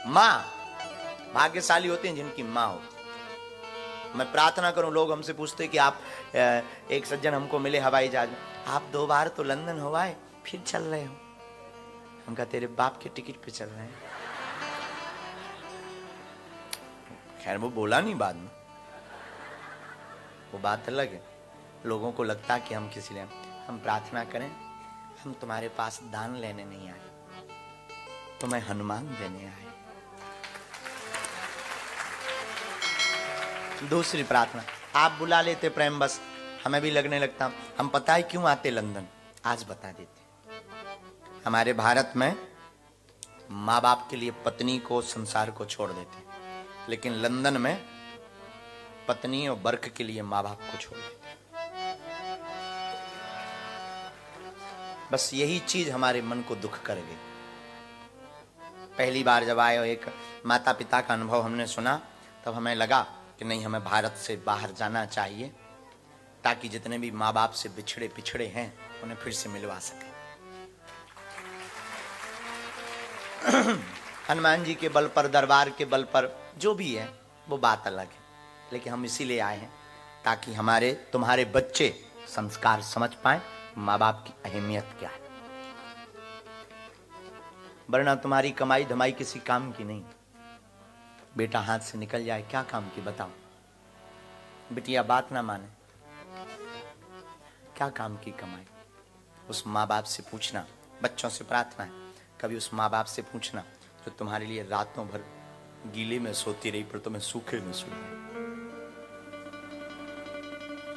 माँ भाग्यशाली होते हैं जिनकी माँ होती। मैं प्रार्थना करूं, लोग हमसे पूछते कि आप एक सज्जन हमको मिले हवाई जहाज में, आप 2 बार तो लंदन हो आए, फिर चल रहे हो। हम कहा तेरे बाप के टिकट पे चल रहे हैं। खैर वो बोला नहीं बाद में, वो बात अलग है। लोगों को लगता कि हम किसी लिए, हम प्रार्थना करें, हम तुम्हारे पास दान लेने नहीं आए, तुम्हें हनुमान देने आए। दूसरी प्रार्थना, आप बुला लेते प्रेम बस, हमें भी लगने लगता हम पता है क्यों आते लंदन, आज बता देते। हमारे भारत में माँ बाप के लिए पत्नी को, संसार को छोड़ देते, लेकिन लंदन में पत्नी और वर्क के लिए माँ बाप को छोड़ देते। बस यही चीज हमारे मन को दुख कर गई। पहली बार जब आए और एक माता पिता का अनुभव हमने सुना, तब हमें लगा कि नहीं, हमें भारत से बाहर जाना चाहिए, ताकि जितने भी माँ बाप से बिछड़े पिछड़े हैं उन्हें फिर से मिलवा सके। हनुमान जी के बल पर, दरबार के बल पर, जो भी है वो बात अलग है, लेकिन हम इसीलिए आए हैं ताकि हमारे तुम्हारे बच्चे संस्कार समझ पाए, माँ बाप की अहमियत क्या है। वरना तुम्हारी कमाई धमाई किसी काम की नहीं। बेटा हाथ से निकल जाए, क्या काम की बताओ। बिटिया बात ना माने, क्या काम की कमाई। उस माँ बाप से पूछना, बच्चों से प्रार्थना है, कभी उस माँ बाप से पूछना जो तुम्हारे लिए रातों भर गीले में सोती रही पर तुम्हें सूखे में सुला।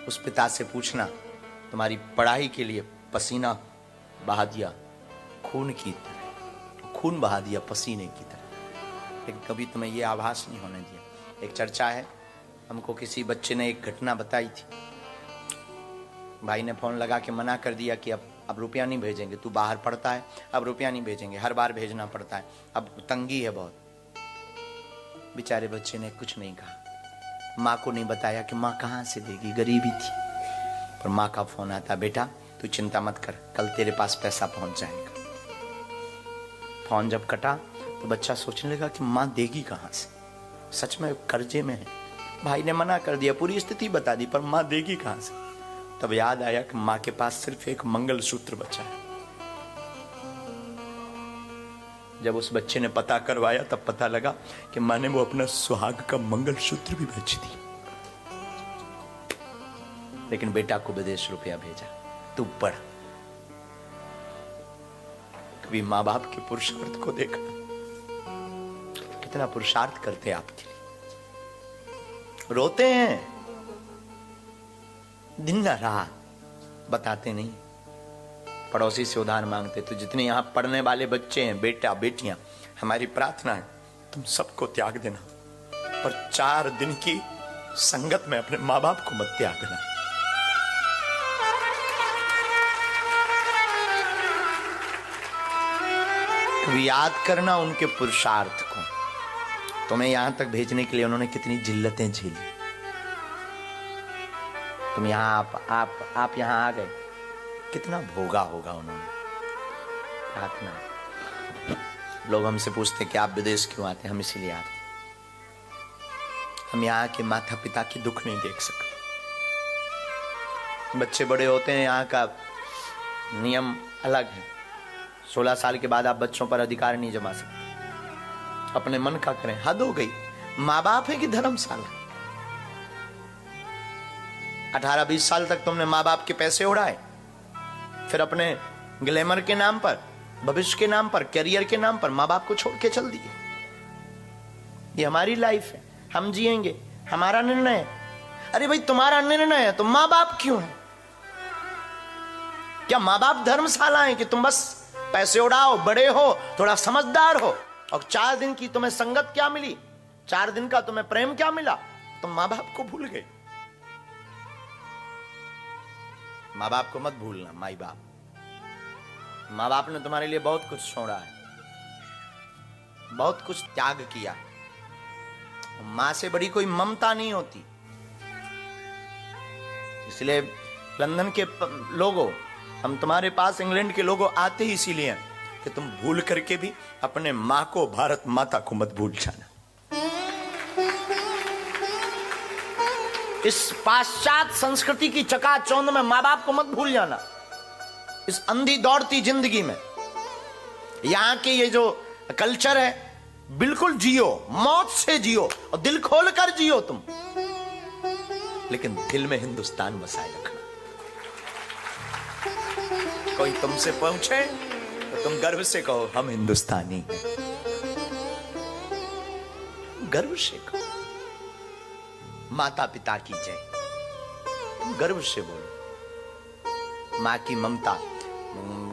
उस पिता से पूछना, तुम्हारी पढ़ाई के लिए पसीना बहा दिया खून की तरह, खून बहा दिया पसीने की तरह, लेकिन कभी तुम्हें यह आभास नहीं होने दिया। एक चर्चा है, हमको किसी बच्चे ने एक घटना बताई थी। भाई ने फोन लगा के मना कर दिया कि अब रुपया नहीं भेजेंगे, तू बाहर पढ़ता है, अब रुपया नहीं भेजेंगे, हर बार भेजना पड़ता है, अब तंगी है बहुत। बेचारे बच्चे ने कुछ नहीं कहा, माँ को नहीं बताया कि माँ कहाँ से देगी, गरीबी थी। पर माँ का फोन आता, बेटा तू चिंता मत कर, कल तेरे पास पैसा पहुंच जाएगा। फोन जब कटा तो बच्चा सोचने लगा कि माँ देगी कहाँ से, सच में कर्जे में है, भाई ने मना कर दिया, पूरी स्थिति बता दी, पर माँ देगी कहाँ से। तब याद आया कि माँ के पास सिर्फ एक मंगलसूत्र बचा है। जब उस बच्चे ने पता करवाया तब पता लगा कि माँ ने वो अपना सुहाग का मंगलसूत्र भी बेच दी। लेकिन बेटा को विदेश रुपया भेजा, तू पढ़। कभी माँ बाप के पुरुषार्थ को देखा, कितना पुरुषार्थ करते हैं आपके लिए, रोते हैं दिन रात, बताते नहीं। पड़ोसी से उधार मांगते। तो जितने यहां पढ़ने वाले बच्चे हैं, बेटा बेटियां, हमारी प्रार्थना है तुम सबको त्याग देना, पर 4 दिन की संगत में अपने माँ बाप को मत त्यागना। कभी याद करना उनके पुरुषार्थ को। तुम्हें यहां तक भेजने के लिए उन्होंने कितनी जिल्लतें झेली। तुम यहां आप यहां आ गए, कितना भोगा होगा उन्होंने। प्रार्थना, लोग हमसे पूछते कि आप विदेश क्यों आते, हम इसीलिए आते, हम यहाँ के माता पिता की दुख नहीं देख सकते। बच्चे बड़े होते हैं, यहाँ का नियम अलग है। 16 साल के बाद आप बच्चों पर अधिकार नहीं जमा सकते, अपने मन का करें। हद हो गई, माँ बाप है कि धर्मशाला। 18-20 साल तक तुमने माँ बाप के पैसे उड़ाए, फिर अपने ग्लैमर के नाम पर, भविष्य के नाम पर, करियर के नाम पर माँ बाप को छोड़ के चल दिए। ये हमारी लाइफ है, हम जिएंगे, हमारा निर्णय है। अरे भाई तुम्हारा निर्णय है तो माँ बाप क्यों है? क्या माँ बाप धर्मशाला है कि तुम बस पैसे उड़ाओ, बड़े हो, थोड़ा समझदार हो, और 4 दिन की तुम्हें संगत क्या मिली, 4 दिन का तुम्हें प्रेम क्या मिला, तुम माँ बाप को भूल गए। माँ बाप को मत भूलना। माई बाप, माँ बाप ने तुम्हारे लिए बहुत कुछ छोड़ा है, बहुत कुछ त्याग किया। माँ से बड़ी कोई ममता नहीं होती। इसलिए लंदन के लोगों, हम तुम्हारे पास इंग्लैंड के लोगों आते ही इसीलिए कि तुम भूल करके भी अपने मां को, भारत माता को मत भूल जाना। इस पाश्चात्य संस्कृति की चकाचौंध में मां बाप को मत भूल जाना। इस अंधी दौड़ती जिंदगी में यहां के ये जो कल्चर है, बिल्कुल जियो, मौत से जियो और दिल खोल कर जियो तुम, लेकिन दिल में हिंदुस्तान बसाए रखना। कोई तुमसे पूछे तो तुम गर्व से कहो हम हिंदुस्तानी हैं। गर्व से कहो माता पिता की जय, तुम गर्व से बोलो मां की ममता।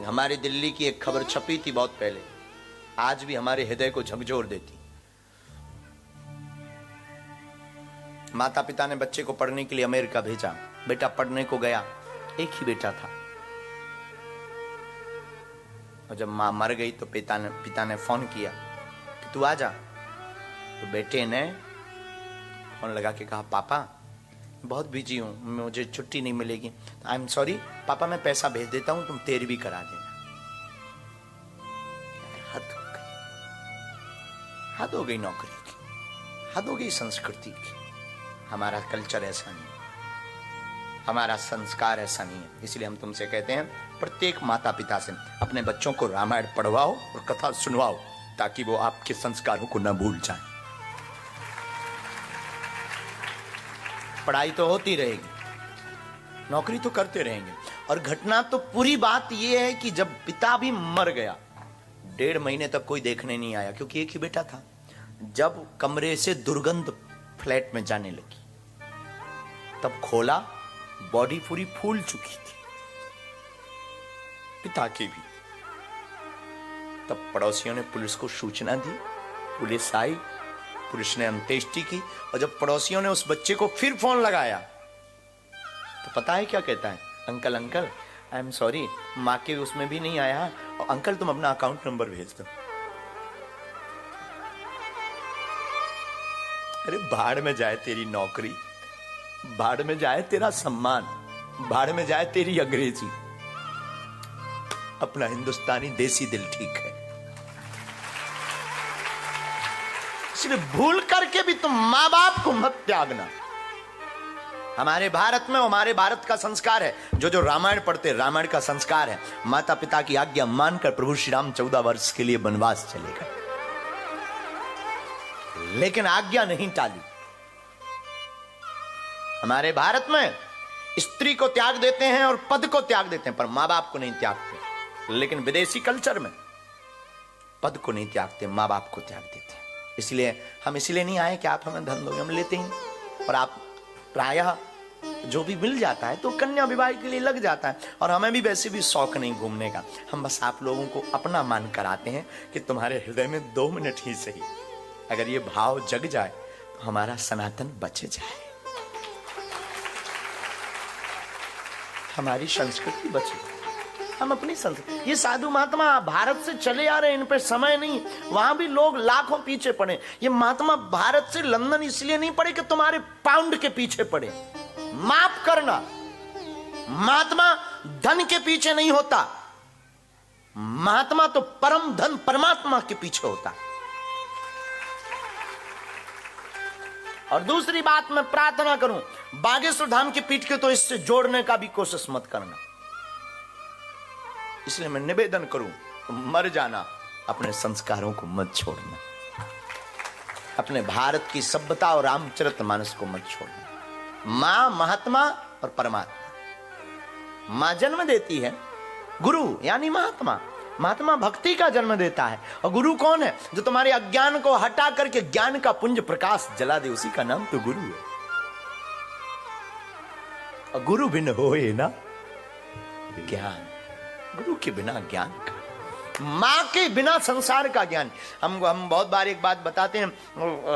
हमारे दिल्ली की एक खबर छपी थी बहुत पहले, आज भी हमारे हृदय को झकझोर देती। माता पिता ने बच्चे को पढ़ने के लिए अमेरिका भेजा। बेटा पढ़ने को गया, एक ही बेटा था, और जब मां मर गई तो पिता ने फोन किया कि तू आ जा। तो बेटे ने फोन लगा के कहा पापा बहुत बिजी हूं, मुझे छुट्टी नहीं मिलेगी। आई एम सॉरी पापा, मैं पैसा भेज देता हूं, तुम 13वीं करा देना। हद हो गई, हद हो गई नौकरी की, हद हो गई संस्कृति की। हमारा कल्चर ऐसा नहीं है, हमारा संस्कार ऐसा नहीं है। इसलिए हम तुमसे कहते हैं प्रत्येक माता पिता से अपने बच्चों को रामायण पढ़वाओ और कथा सुनवाओ, ताकि वो आपके संस्कारों को न भूल जाएं। पढ़ाई तो होती रहेगी, नौकरी तो करते रहेंगे। और घटना तो पूरी बात यह है कि जब पिता भी मर गया, 1.5 महीने तक कोई देखने नहीं आया, क्योंकि एक ही बेटा था। जब कमरे से दुर्गंध फ्लैट में जाने लगी, तब खोला, बॉडी पूरी फूल चुकी थी, पिता की भी। तब पड़ोसियों ने पुलिस को सूचना दी, पुलिस आई, पुलिस ने अंत्येष्टि की। और जब पड़ोसियों ने उस बच्चे को फिर फोन लगाया तो पता है क्या कहता है? Uncle uncle I am sorry, मां के उसमें भी नहीं आया, और अंकल तुम अपना अकाउंट नंबर भेज दो। अरे भाड़ में जाए तेरी नौकरी, भाड़ में जाए तेरा सम्मान, भाड़ में जाए तेरी अंग्रेजी, अपना हिंदुस्तानी देसी दिल ठीक है। इसलिए भूल करके भी तुम मां बाप को मत त्यागना। हमारे भारत में, हमारे भारत का संस्कार है, जो रामायण पढ़ते, रामायण का संस्कार है, माता पिता की आज्ञा मानकर प्रभु श्री राम 14 वर्ष के लिए वनवास चले गए, लेकिन आज्ञा नहीं टाली। हमारे भारत में स्त्री को त्याग देते हैं और पद को त्याग देते हैं, पर मां बाप को नहीं त्यागते। लेकिन विदेशी कल्चर में पद को नहीं त्यागते, मां बाप को त्याग देते हैं। इसलिए हम इसलिए नहीं आए कि आप हमें धन दोगे, हम लेते हैं। और आप प्रायः जो भी मिल जाता है तो कन्या विवाह के लिए लग जाता है, और हमें भी वैसे भी शौक नहीं घूमने का। हम बस आप लोगों को अपना मान कराते हैं कि तुम्हारे हृदय में 2 मिनट ही सही अगर ये भाव जग जाए तो हमारा सनातन बच जाए, हमारी संस्कृति बचे। हम अपनी संस्कृति, ये साधु महात्मा भारत से चले आ रहे हैं, इन पे समय नहीं, वहां भी लोग लाखों पीछे पड़े। ये महात्मा भारत से लंदन इसलिए नहीं पड़े कि तुम्हारे पाउंड के पीछे पड़े। माफ करना, महात्मा धन के पीछे नहीं होता, महात्मा तो परम धन परमात्मा के पीछे होता। और दूसरी बात मैं प्रार्थना करूं, बागेश्वर धाम की पीठ के तो इससे जोड़ने का भी कोशिश मत करना। इसलिए मैं निवेदन करूं, मर जाना, अपने संस्कारों को मत छोड़ना, अपने भारत की सभ्यता और रामचरितमानस को मत छोड़ना। मां महात्मा और परमात्मा। मां जन्म देती है, गुरु यानी महात्मा, महात्मा भक्ति का जन्म देता है, और गुरु कौन है? जो तुम्हारे अज्ञान को हटा करके ज्ञान का पुंज प्रकाश जला दे, उसी का नाम तो गुरु है। और गुरु बिन होए ना ज्ञान, गुरु के बिना ज्ञान का, मां के बिना संसार का ज्ञान। हम बहुत बार एक बात बताते हैं,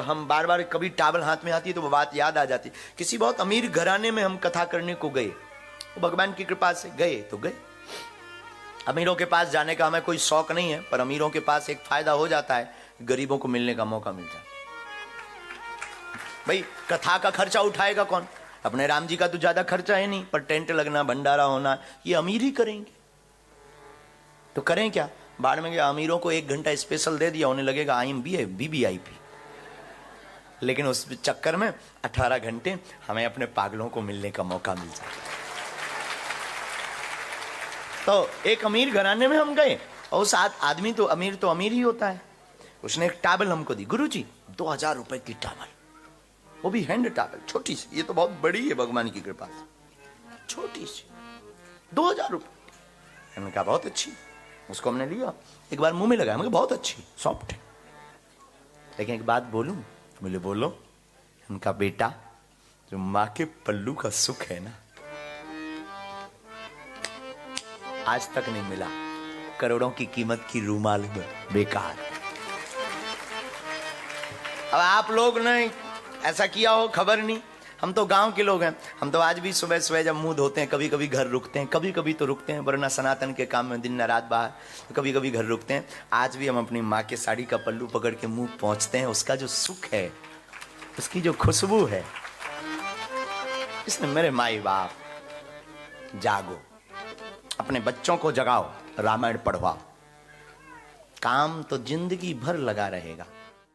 हम बार बार कभी टावल हाथ में आती है तो वो बात याद आ जाती। किसी बहुत अमीर घराने में हम कथा करने को गए, भगवान की कृपा से गए तो गए। अमीरों के पास जाने का हमें कोई शौक नहीं है, पर अमीरों के पास एक फायदा हो जाता है, गरीबों को मिलने का मौका मिल जाता है। भाई कथा का खर्चा उठाएगा कौन? अपने राम जी का तो ज्यादा खर्चा है नहीं, पर टेंट लगना, भंडारा होना, ये अमीर ही करेंगे। तो करें क्या? बाढ़ में गया, अमीरों को 1 घंटा स्पेशल दे दिया, उन्हें लगेगा आई एम BBIP, लेकिन उस चक्कर में 18 घंटे हमें अपने पागलों को मिलने का मौका मिल जाए। तो एक अमीर घराने में हम गए और उस आदमी तो अमीर ही होता है। उसने एक टॉवल हमको दी, गुरुजी 2000 रुपए की टॉवल, वो भी हैंड टॉवल, छोटी सी, ये तो बहुत बड़ी है भगवान की कृपा से, छोटी सी 2000 रुपए। हमने कहा बहुत अच्छी, उसको हमने लिया, एक बार मुंह में लगाया, हमने कहा बहुत अच्छी, सॉफ्ट है, लेकिन एक बात बोलूं? बोले बोलो। उनका बेटा, जो माँ के पल्लू का सुख है ना, आज तक नहीं मिला। करोड़ों की कीमत की रूमाल में बेकार। अब आप लोग ने ऐसा किया हो खबर नहीं, हम तो गांव के लोग हैं, हम तो आज भी सुबह सुबह जब मुंह धोते हैं, कभी कभी घर रुकते हैं, कभी कभी तो रुकते हैं, वरना सनातन के काम में दिन न रात बाहर, तो कभी कभी घर रुकते हैं। आज भी हम अपनी माँ के साड़ी का पल्लू पकड़ के मुंह पहुंचते हैं। उसका जो सुख है, उसकी जो खुशबू है, इसलिए मेरे माई बाप, जागो, अपने बच्चों को जगाओ, रामायण पढ़वाओ। काम तो जिंदगी भर लगा रहेगा,